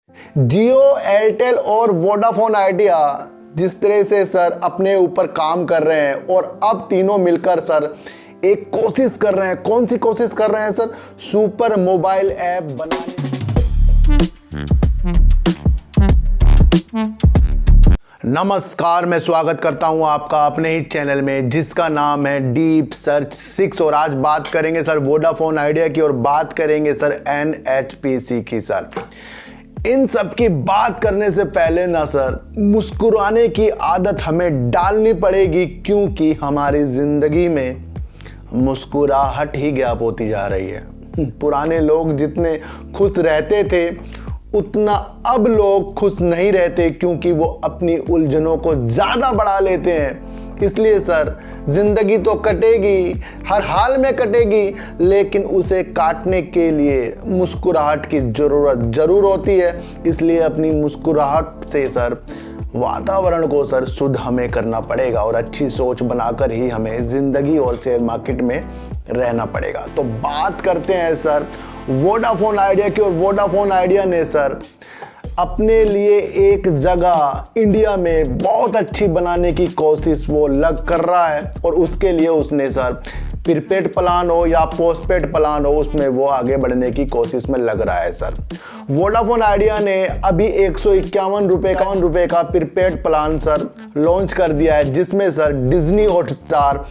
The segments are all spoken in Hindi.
जियो, एयरटेल और वोडाफोन आइडिया जिस तरह से सर अपने ऊपर काम कर रहे हैं और अब तीनों मिलकर सर एक कोशिश कर रहे हैं। कौन सी कोशिश कर रहे हैं सर? सुपर मोबाइल ऐप बनाने। नमस्कार, मैं स्वागत करता हूं आपका अपने ही चैनल में जिसका नाम है डीप सर्च 6। और आज बात करेंगे सर वोडाफोन आइडिया की और बात करेंगे सर NHPC की। सर इन सब की बात करने से पहले ना सर मुस्कुराने की आदत हमें डालनी पड़ेगी, क्योंकि हमारी जिंदगी में मुस्कुराहट ही गायब होती जा रही है। पुराने लोग जितने खुश रहते थे उतना अब लोग खुश नहीं रहते, क्योंकि वो अपनी उलझनों को ज़्यादा बढ़ा लेते हैं। इसलिए सर जिंदगी तो कटेगी, हर हाल में कटेगी, लेकिन उसे काटने के लिए मुस्कुराहट की ज़रूरत ज़रूर होती है। इसलिए अपनी मुस्कुराहट से सर वातावरण को सर शुद्ध हमें करना पड़ेगा और अच्छी सोच बनाकर ही हमें ज़िंदगी और शेयर मार्केट में रहना पड़ेगा। तो बात करते हैं सर वोडाफोन आइडिया की। और वोडाफोन आइडिया ने सर अपने लिए एक जगह इंडिया में बहुत अच्छी बनाने की कोशिश वो कर रहा है, और उसके लिए उसने सर प्रीपेड प्लान हो या पोस्टपेड प्लान हो, उसमें वो आगे बढ़ने की कोशिश में लग रहा है। सर वोडाफोन आइडिया ने अभी 151 रुपये का प्रीपेड प्लान सर लॉन्च कर दिया है, जिसमें सर डिज्नी हॉटस्टार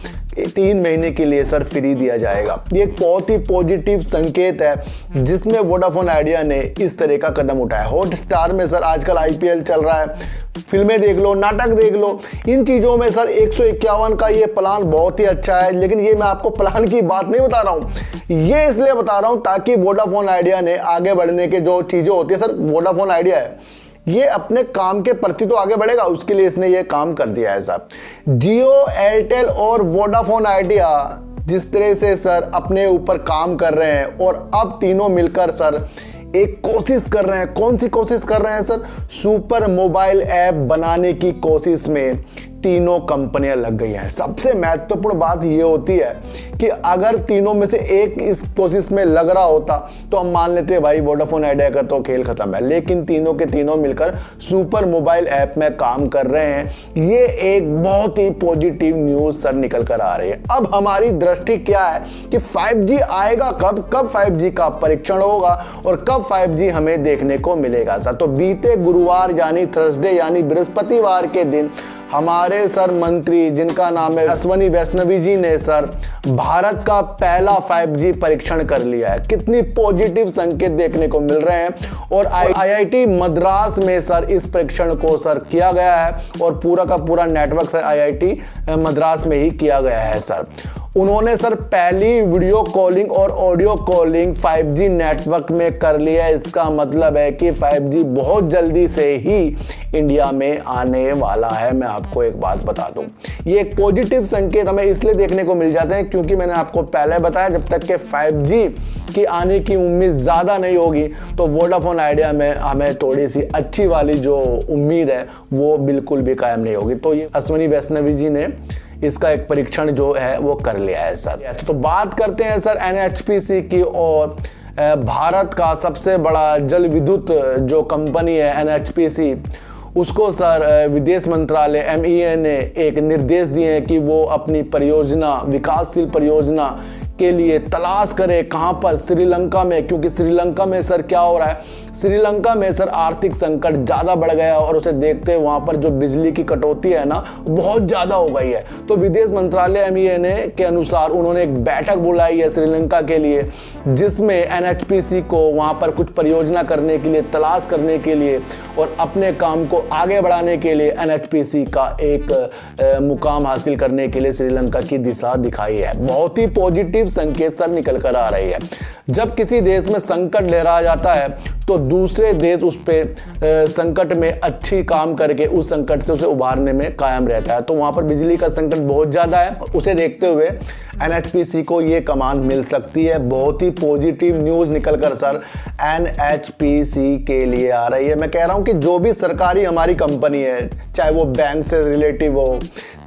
3 महीने के लिए सर फ्री दिया जाएगा। ये एक बहुत ही पॉजिटिव संकेत है जिसमें वोडाफोन आइडिया ने इस तरह का कदम उठाया। हॉटस्टार में सर आजकल IPL चल रहा है, फिल्में देख लो, नाटक देख लो, इन चीज़ों में सर 151 का ये प्लान बहुत ही अच्छा है। लेकिन ये मैं आपको प्लान की बात नहीं बता रहा हूँ, ये इसलिए बता रहा हूँ ताकि वोडाफोन आइडिया ने आगे बढ़ने के जो चीज़ें होती है, सर वोडाफोन आइडिया है ये अपने काम के प्रति तो आगे बढ़ेगा, उसके लिए इसने ये काम कर दिया है। साहब जियो, एयरटेल और वोडाफोन आइडिया जिस तरह से सर अपने ऊपर काम कर रहे हैं और अब तीनों मिलकर सर एक कोशिश कर रहे हैं। कौन सी कोशिश कर रहे हैं सर? सुपर मोबाइल ऐप बनाने की कोशिश में तीनों कंपनियां लग गई हैं। सबसे महत्वपूर्ण बात ये होती है कि अगर तीनों में से एक इस कोशिश में लग रहा होता तो हम मान लेते हैं भाई वोडाफोन आइडिया का तो खेल खत्म है, लेकिन तीनों के तीनों मिलकर सुपर मोबाइल ऐप में काम कर रहे हैं। ये एक बहुत ही पॉजिटिव न्यूज सर निकल कर आ रही है। अब हमारी दृष्टि क्या है कि 5G आएगा कब 5G का परीक्षण होगा और कब 5G हमें देखने को मिलेगा। सर तो बीते गुरुवार यानी थर्सडे यानी बृहस्पतिवार के दिन हमारे सर मंत्री जिनका नाम है अश्विनी वैष्णवी जी ने सर भारत का पहला 5G परीक्षण कर लिया है। कितनी पॉजिटिव संकेत देखने को मिल रहे हैं। और IIT मद्रास में सर इस परीक्षण को सर किया गया है और पूरा का पूरा नेटवर्क सर IIT मद्रास में ही किया गया है। सर उन्होंने सर पहली वीडियो कॉलिंग और ऑडियो कॉलिंग 5G नेटवर्क में कर लिया है। इसका मतलब है कि 5G बहुत जल्दी से ही इंडिया में आने वाला है। मैं आपको एक बात बता दूं, ये एक पॉजिटिव संकेत हमें इसलिए देखने को मिल जाते हैं क्योंकि मैंने आपको पहले बताया जब तक कि 5G की आने की उम्मीद ज़्यादा नहीं होगी तो वोडाफोन आइडिया में हमें थोड़ी सी अच्छी वाली जो उम्मीद है वो बिल्कुल भी कायम नहीं होगी। तो ये अश्विनी वैष्णवी जी ने इसका एक परीक्षण जो है वो कर लिया है। सर तो बात करते हैं सर NHPC की। और भारत का सबसे बड़ा जल विद्युत जो कंपनी है NHPC, उसको सर विदेश मंत्रालय MEA ने एक निर्देश दिए हैं कि वो अपनी परियोजना, विकासशील परियोजना के लिए तलाश करे कहां पर, श्रीलंका में। क्योंकि श्रीलंका में सर क्या हो रहा है, श्रीलंका में सर आर्थिक संकट ज़्यादा बढ़ गया और उसे देखते वहां पर जो बिजली की कटौती है ना बहुत ज़्यादा हो गई है। तो विदेश मंत्रालय MEA ने के अनुसार उन्होंने एक बैठक बुलाई है श्रीलंका के लिए, जिसमें NHPC को वहां पर कुछ परियोजना करने के लिए, तलाश करने के लिए और अपने काम को आगे बढ़ाने के लिए NHPC का एक मुकाम हासिल करने के लिए श्रीलंका की दिशा दिखाई है। बहुत ही पॉजिटिव संकेत सर निकल कर आ रही है। जब किसी देश में संकट लहरा जाता है तो दूसरे देश उस पे संकट में अच्छी काम करके उस संकट से उसे उबारने में कायम रहता है। तो वहां पर बिजली का संकट बहुत ज़्यादा है, उसे देखते हुए NHPC को ये कमान मिल सकती है। बहुत ही पॉजिटिव न्यूज़ निकलकर सर NHPC के लिए आ रही है। मैं कह रहा हूँ कि जो भी सरकारी हमारी कंपनी है, चाहे वो बैंक से रिलेटिव हो,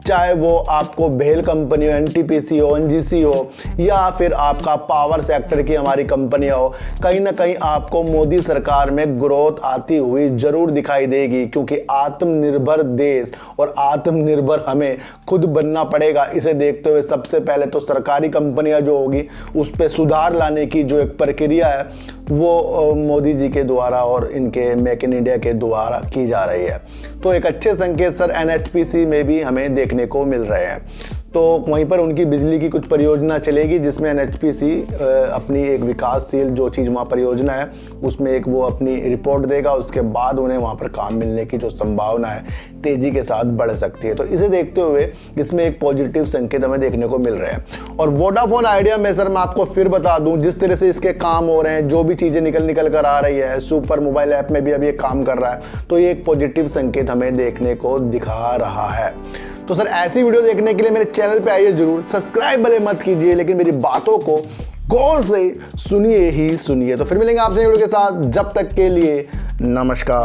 चाहे वो आपको भेल कंपनी हो, एनटीपीसी हो, एनजीसी हो, या फिर आपका पावर सेक्टर की हमारी कंपनियां हो, कहीं ना कहीं आपको मोदी सरकार में ग्रोथ आती हुई जरूर दिखाई देगी, क्योंकि आत्मनिर्भर देश और आत्मनिर्भर हमें खुद बनना पड़ेगा। इसे देखते हुए सबसे पहले तो सरकारी कंपनियां जो होगी उस पर सुधार लाने की जो एक प्रक्रिया है वो मोदी जी के द्वारा और इनके मेक इन इंडिया के द्वारा की जा रही है। तो एक अच्छे संकेत सर एनएचपीसी में भी हमें देखने को मिल रहे हैं। तो वहीं पर उनकी बिजली की कुछ परियोजना चलेगी, जिसमें एनएचपीसी अपनी एक विकासशील जो चीज़ वहाँ परियोजना है उसमें एक वो अपनी रिपोर्ट देगा, उसके बाद उन्हें वहाँ पर काम मिलने की जो संभावना है तेज़ी के साथ बढ़ सकती है। तो इसे देखते हुए इसमें एक पॉजिटिव संकेत हमें देखने को मिल रहे हैं। और वोडाफोन आइडिया में सर मैं आपको फिर बता दूँ, जिस तरह से इसके काम हो रहे हैं, जो भी चीज़ें निकल कर आ रही है, सुपर मोबाइल ऐप में भी अभी ये काम कर रहा है, तो ये एक पॉजिटिव संकेत हमें देखने को दिखा रहा है। तो सर ऐसी वीडियो देखने के लिए मेरे चैनल पे आइए जरूर, सब्सक्राइब भले मत कीजिए लेकिन मेरी बातों को गौर से सुनिए ही सुनिए। तो फिर मिलेंगे आपसे वीडियो के साथ, जब तक के लिए नमस्कार।